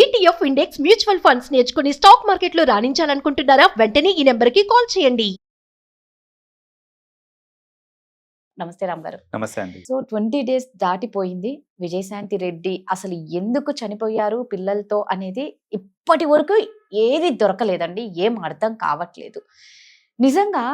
ETF index mutual funds నేర్చుకుని stock మార్కెట్లో రాణించాలనుకుంటున్నారా? వెంటనే ఈ నెంబర్కి కాల్ చేయండి. నమస్తే రామ్ గారు. నమస్తే అండి. సో 20 డేస్ దాటిపోయింది. విజయశాంతి రెడ్డి అసలు ఎందుకు చనిపోయారు పిల్లలతో అనేది ఇప్పటి వరకు ఏది దొరకలేదండి. ఏం అర్థం కావట్లేదు. నిజంగా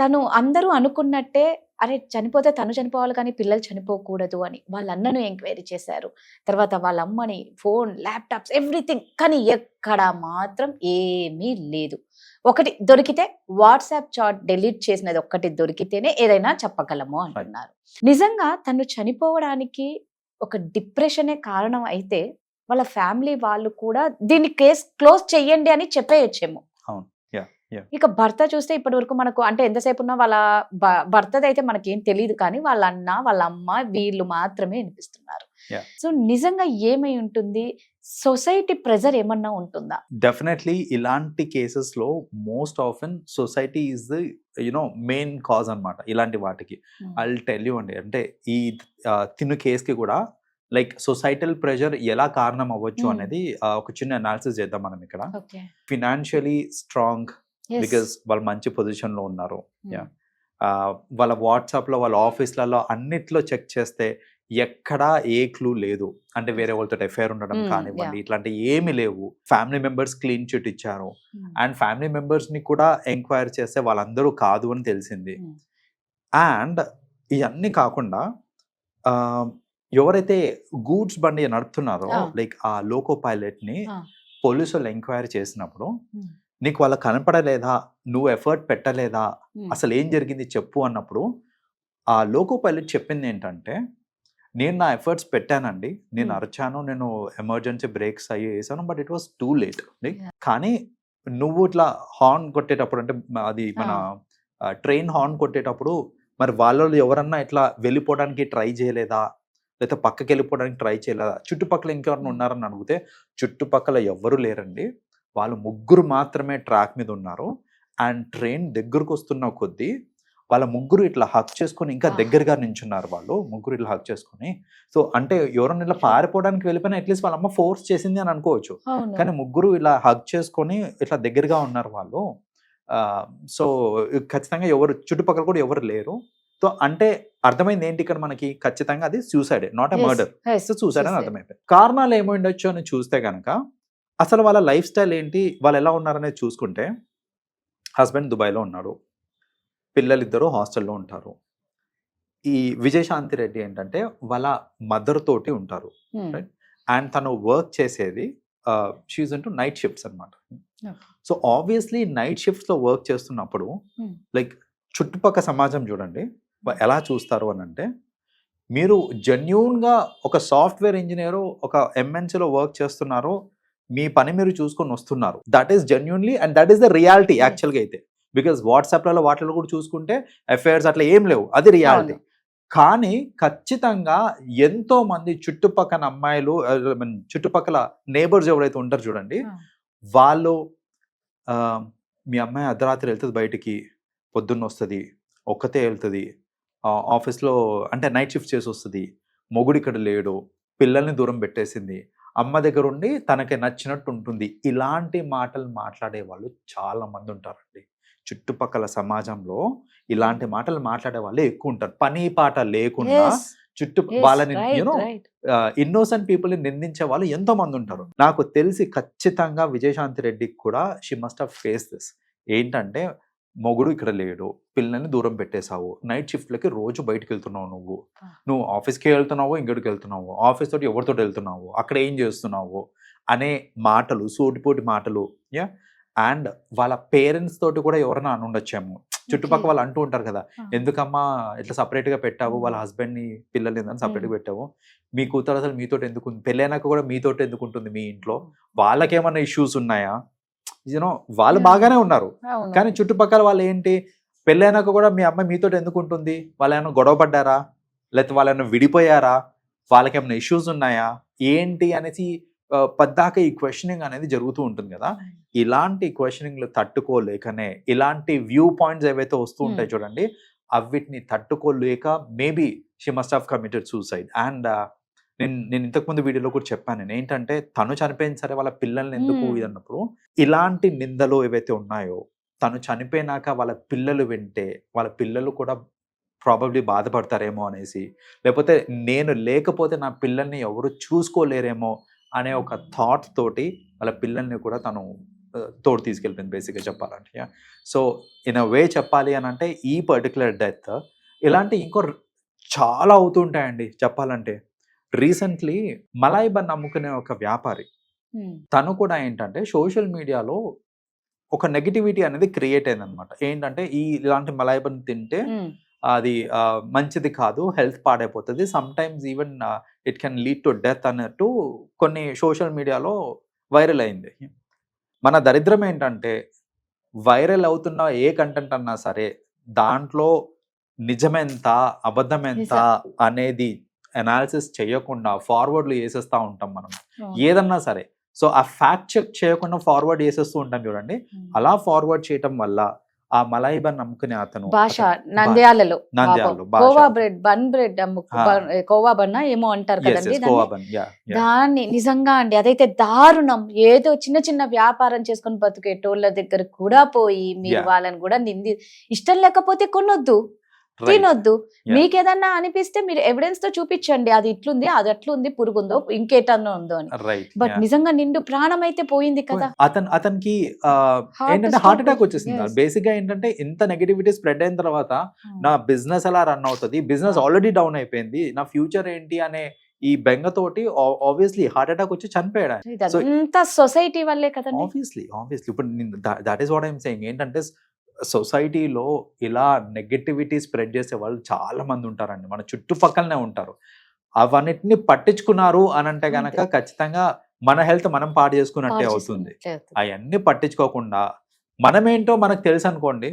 తను అందరూ అనుకున్నట్టే అరే చనిపోతే తను చనిపోవాలి కానీ పిల్లలు చనిపోకూడదు అని వాళ్ళ అన్నను ఎంక్వైరీ చేశారు. తర్వాత వాళ్ళ అమ్మని, ఫోన్, ల్యాప్టాప్స్, ఎవ్రీథింగ్. కానీ ఎక్కడ మాత్రం ఏమీ లేదు. ఒకటి దొరికితే వాట్సాప్ చాట్ డిలీట్ చేసినది ఒక్కటి దొరికితేనే ఏదైనా చెప్పగలము అంటున్నారు. నిజంగా తను చనిపోవడానికి ఒక డిప్రెషనే కారణం అయితే వాళ్ళ ఫ్యామిలీ వాళ్ళు కూడా దీన్ని కేసు క్లోజ్ చెయ్యండి అని చెప్పేయచ్చేమో. అవును. ఇక భర్త చూస్తే ఇప్పటి వరకు మనకు అంటే ఎంతసేపు ఉన్నా వాళ్ళ భర్తదైతే మనకేం తెలియదు కానీ వాళ్ళ అన్న, వాళ్ళ అమ్మ వీళ్ళు మాత్రమే వినిపిస్తున్నారు. సో నిజంగా ఏమై ఉంటుంది? సొసైటీ ప్రెజర్ ఏమన్నా ఉంటుందా? డెఫినెట్లీ ఇలాంటి కేసెస్ లో most often society is the main cause అన్నమాట. ఇలాంటి వాటికి ఐ విల్ టెల్ యూ అండి. అంటే ఈ తిను కేసుకి కూడా లైక్ సొసైటల్ ప్రెషర్ ఎలా కారణం అవ్వచ్చు అనేది ఒక చిన్న అనాలిసిస్ చేద్దాం మనం ఇక్కడ. ఫినాన్షియలీ స్ట్రాంగ్, బికాస్ వాళ్ళు మంచి పొజిషన్ లో ఉన్నారు. వాళ్ళ వాట్సాప్ లో, వాళ్ళ ఆఫీస్లలో అన్నిట్లో చెక్ చేస్తే ఎక్కడా ఏ క్లూ లేదు. అంటే వేరే వాళ్ళతో ఎఫైర్ ఉండడం కానివ్వండి, ఇట్లాంటి ఏమి లేవు. ఫ్యామిలీ మెంబర్స్ క్లీన్ చిట్ ఇచ్చారు. అండ్ ఫ్యామిలీ మెంబర్స్ ని కూడా ఎంక్వైరీ చేస్తే వాళ్ళందరూ కాదు అని తెలిసింది. అండ్ ఇవన్నీ కాకుండా ఎవరైతే గూడ్స్ బండి నడుపుతున్నారో లైక్ ఆ లోకో పైలట్ ని పోలీసులు ఎంక్వైరీ చేసినప్పుడు నీకు వాళ్ళ కనపడలేదా, నువ్వు ఎఫర్ట్ పెట్టలేదా, అసలు ఏం జరిగింది చెప్పు అన్నప్పుడు ఆ లోకో పైలట్ చెప్పింది ఏంటంటే, నేను నా ఎఫర్ట్స్ పెట్టానండి, నేను అరచాను, నేను ఎమర్జెన్సీ బ్రేక్స్ అయ్యి వేసాను, but it was too late. కానీ నువ్వు ఇట్లా హార్న్ కొట్టేటప్పుడు, అంటే అది మన ట్రైన్ హార్న్ కొట్టేటప్పుడు మరి వాళ్ళు ఎవరన్నా ఇట్లా వెళ్ళిపోవడానికి ట్రై చేయలేదా, లేకపోతే పక్కకి వెళ్ళిపోవడానికి ట్రై చేయలేదా, చుట్టుపక్కల ఇంకెవరన్నా ఉన్నారని అడిగితే చుట్టుపక్కల ఎవ్వరూ లేరండి, వాళ్ళు ముగ్గురు మాత్రమే ట్రాక్ మీద ఉన్నారు. అండ్ ట్రైన్ దగ్గరకు వస్తున్న కొద్దీ వాళ్ళ ముగ్గురు ఇట్లా హక్ చేసుకొని ఇంకా దగ్గరగా నించున్నారు. వాళ్ళు ముగ్గురు ఇట్లా హక్ చేసుకొని. సో అంటే ఎవరన్నా ఇట్లా పారిపోవడానికి వెళ్ళిపోయినా అట్లీస్ట్ వాళ్ళ అమ్మ ఫోర్స్ చేసింది అని అనుకోవచ్చు. కానీ ముగ్గురు ఇలా హక్ చేసుకొని ఇట్లా దగ్గరగా ఉన్నారు వాళ్ళు. సో ఖచ్చితంగా ఎవరు చుట్టుపక్కల కూడా ఎవరు లేరు. సో అంటే అర్థమైంది ఏంటి ఇక్కడ మనకి, ఖచ్చితంగా అది suicide, not a murder. So suicide అని అర్థమైపోయింది. కారణాలు ఏమై ఉండొచ్చు అని చూస్తే కనుక అసలు వాళ్ళ లైఫ్ స్టైల్ ఏంటి, వాళ్ళు ఎలా ఉన్నారనేది చూసుకుంటే, హస్బెండ్ దుబాయ్లో ఉన్నాడు, పిల్లలిద్దరూ హాస్టల్లో ఉంటారు. ఈ విజయశాంతి రెడ్డి ఏంటంటే వాళ్ళ మదర్ తోటి ఉంటారు. రైట్. అండ్ తను వర్క్ చేసేది షీజ్ ఇంటూ నైట్ షిఫ్ట్స్ అనమాట. సో ఆబ్వియస్లీ నైట్ షిఫ్ట్స్లో వర్క్ చేస్తున్నప్పుడు లైక్ చుట్టుపక్కల సమాజం చూడండి ఎలా చూస్తారు అని అంటే, మీరు జెన్యూన్గా ఒక సాఫ్ట్వేర్ ఇంజనీరు ఒక ఎంఎన్సీలో వర్క్ చేస్తున్నారు, మీ పని మీరు చూసుకొని వస్తున్నారు, that is genuinely and that is the reality యాక్చువల్గా అయితే. బికాస్ వాట్సాప్లలో వాటిలో కూడా చూసుకుంటే అఫైర్స్ అట్లా ఏం లేవు, అది రియాలిటీ. కానీ ఖచ్చితంగా ఎంతో మంది చుట్టుపక్కల అమ్మాయిలు, చుట్టుపక్కల నేబర్స్ ఎవరైతే ఉంటారు చూడండి, వాళ్ళు మీ అమ్మాయి అర్ధరాత్రి వెళ్తుంది బయటికి, పొద్దున్న వస్తుంది, ఒక్కతే వెళ్తుంది, ఆఫీస్లో అంటే నైట్ షిఫ్ట్ చేసి వస్తుంది, మొగుడు ఇక్కడ లేడు, పిల్లల్ని దూరం పెట్టేసింది, అమ్మ దగ్గర ఉండి తనకి నచ్చినట్టు ఉంటుంది, ఇలాంటి మాటలు మాట్లాడే వాళ్ళు చాలా మంది ఉంటారండి చుట్టుపక్కల సమాజంలో. ఇలాంటి మాటలు మాట్లాడే వాళ్ళే ఎక్కువ ఉంటారు, పని పాట లేకుండా వాళ్ళని ఇన్నోసెంట్ పీపుల్ని నిందించే వాళ్ళు ఎంతో మంది ఉంటారు. నాకు తెలిసి ఖచ్చితంగా విజయశాంతి రెడ్డికి కూడా she must have face this. ఏంటంటే మొగుడు ఇక్కడ లేడు, పిల్లల్ని దూరం పెట్టేశావు, నైట్ షిఫ్ట్లకి రోజు బయటకు వెళ్తున్నావు, నువ్వు ఆఫీస్కి వెళ్తున్నావు, ఇంటికి వెళ్తున్నావు, ఆఫీస్ తోటి ఎవరితోటి వెళ్తున్నావు, అక్కడ ఏం చేస్తున్నావు అనే మాటలు, సూటిపోటి మాటలు. అండ్ వాళ్ళ పేరెంట్స్ తోటి కూడా ఎవరైనా అని ఉండొచ్చేమో, చుట్టుపక్కల వాళ్ళు అంటూ ఉంటారు కదా, ఎందుకమ్మా ఇట్లా సపరేట్గా పెట్టావు, వాళ్ళ హస్బెండ్ని పిల్లల్ని ఎందుకు సపరేట్గా పెట్టావు, మీ కూతురు అసలు మీతోటి ఎందుకు, పెళ్ళైనాక కూడా మీతోటి ఎందుకు ఉంటుంది మీ ఇంట్లో, వాళ్ళకేమన్నా ఇష్యూస్ ఉన్నాయా, వాళ్ళు బాగానే ఉన్నారు కానీ చుట్టుపక్కల వాళ్ళు ఏంటి, పెళ్ళైనాక కూడా మీ అమ్మాయి మీతో ఎందుకు ఉంటుంది, వాళ్ళు ఏమైనా గొడవ పడ్డారా, లేకపోతే వాళ్ళు ఏమైనా విడిపోయారా, వాళ్ళకి ఏమైనా ఇష్యూస్ ఉన్నాయా ఏంటి అనేసి పద్దాక ఈ క్వశ్చనింగ్ అనేది జరుగుతూ ఉంటుంది కదా. ఇలాంటి క్వశ్చనింగ్లు తట్టుకోలేకనే ఇలాంటి వ్యూ పాయింట్స్ ఏవైతే వస్తూ ఉంటాయి చూడండి, అవిటిని తట్టుకోలేక maybe she must have committed suicide. And నేను ఇంతకుముందు వీడియోలో కూడా చెప్పాను, నేను ఏంటంటే తను చనిపోయిన సరే వాళ్ళ పిల్లల్ని ఎందుకు మ్మ్. ఇది అన్నప్పుడు ఇలాంటి నిందలు ఏవైతే ఉన్నాయో తను చనిపోయినాక వాళ్ళ పిల్లలు వింటే వాళ్ళ పిల్లలు కూడా ప్రాబబ్లీ బాధపడతారేమో అనేసి, లేకపోతే నేను లేకపోతే నా పిల్లల్ని ఎవరు చూసుకోలేరేమో అనే ఒక థాట్ తోటి వాళ్ళ పిల్లల్ని కూడా తను తోడు తీసుకెళ్ళిపోయింది బేసిక్గా చెప్పాలంటే. సో ఇన్ అ వే చెప్పాలి అని అంటే ఈ పర్టికులర్ డెత్ ఇలాంటి చాలా అవుతుంటాయండి చెప్పాలంటే. రీసెంట్లీ మలాయి బన్ అమ్ముకునే ఒక వ్యాపారి ఉమ్, తను కూడా ఏంటంటే సోషల్ మీడియాలో ఒక నెగిటివిటీ అనేది క్రియేట్ అయింది అనమాట. ఏంటంటే ఇలాంటి మలాయి బన్ తింటే ఉమ్, అది మంచిది కాదు, హెల్త్ పాడైపోతుంది, some times even it can lead to death అన్నట్టు కొన్ని సోషల్ మీడియాలో వైరల్ అయింది. మన దరిద్రం ఏంటంటే వైరల్ అవుతున్న ఏ కంటెంట్ అన్నా సరే దాంట్లో నిజమెంత అబద్ధమెంత అనేది అనాలిసిస్ చేయకుండా ఫార్వర్డ్లు వేసేస్తూ ఉంటాం మనం ఉమ్, ఏదన్నా సరే. సో ఆ ఫ్యాక్ట్ చెక్ చేయకుండా ఫార్వర్డ్ చేసేస్తూ ఉంటాం చూడండి. ఉమ్. అలా ఫార్వర్డ్ చేయటం వల్ల ఆ మలాయి బన్ అమ్ముకునే అతను భాష నంద్యాలలో నంద్యాలలో పాపం. Khoa bread bun bread khoa బన్న ఏమో అంటారు కదండి దాన్ని. దాన్ని నిజంగా అండి అదైతే దారుణం. ఏదో చిన్న చిన్న వ్యాపారం చేసుకొని బతికేటోళ్ళ దగ్గర కూడా పోయి మీరు Yeah. వాళ్ళని కూడా ఇష్టం లేకపోతే కొనొద్దు, తినొద్దు. Yeah. మీకు ఏదన్నా అనిపిస్తే మీరు ఎవిడెన్స్ తో చూపించండి, అది ఇట్లుంది, అది అట్లుంది, పురుగుందో ఇంకేటన్నా ఉందో అని. రైట్. బట్ నిజంగా నిండు ప్రాణం అయితే పోయింది కదా. అతనికి Heart ఏంటంటే stroke హార్ట్ అటాక్ వచ్చేసింది. yes. బేసిక్ గా ఏంటంటే ఇంత నెగటివిటీ స్ప్రెడ్ అయిన తర్వాత నా బిజినెస్ ఎలా రన్ అవుతుంది, బిజినెస్ ఆల్రెడీ డౌన్ అయిపోయింది, నా ఫ్యూచర్ ఏంటి అనే ఈ బెంగతోటి ఆబ్వియస్లీ హార్ట్ అటాక్ వచ్చి చనిపోయాడు ఆయన. So, ఇదంతా సొసైటీ వల్లే కదండి. ఆబ్వియస్లీ ఇప్పుడు that is what I'm saying. ఏంటంటే సొసైటీలో ఇలా నెగటివిటీ స్ప్రెడ్ చేసే వాళ్ళు చాలా మంది ఉంటారండి, మన చుట్టుపక్కలనే ఉంటారు. అవన్నిటిని పట్టించుకున్నారు అని అంటే గనక ఖచ్చితంగా మన హెల్త్ మనం పాడు చేసుకున్నట్టే అవుతుంది. అవన్నీ పట్టించుకోకుండా మనమేంటో మనకు తెలుసు అనుకోండి,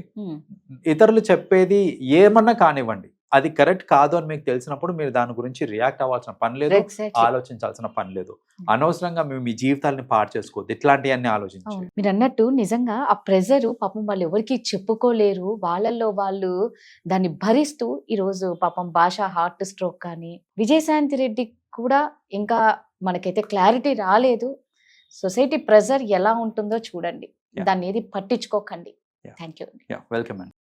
ఇతరులు చెప్పేది ఏమన్నా కానివ్వండి అది కరెక్ట్ కాదు అని మీకు తెలిసినప్పుడు మీరు దాని గురించి రియాక్ట్ అవ్వాల్సిన పని లేదు, ఆలోచించాల్సిన పని లేదు. అనవసరంగా మేము మీ జీవితాలని పాడు చేసుకోవద్దు ఇట్లాంటివన్నీ ఆలోచించి. మీరు అన్నట్టు నిజంగా ఆ ప్రెజర్ పాపం వాళ్ళు ఎవరికి చెప్పుకోలేరు, వాళ్ళల్లో వాళ్ళు దాన్ని భరిస్తూ ఈరోజు పాపం భాష హార్ట్ స్ట్రోక్ కానీ, విజయశాంతి రెడ్డి కూడా ఇంకా మనకైతే క్లారిటీ రాలేదు. సొసైటీ ప్రెజర్ ఎలా ఉంటుందో చూడండి, Yeah. దాన్ని ఏది పట్టించుకోకండి. Yeah. Thank you. వెల్కమ్ అండి.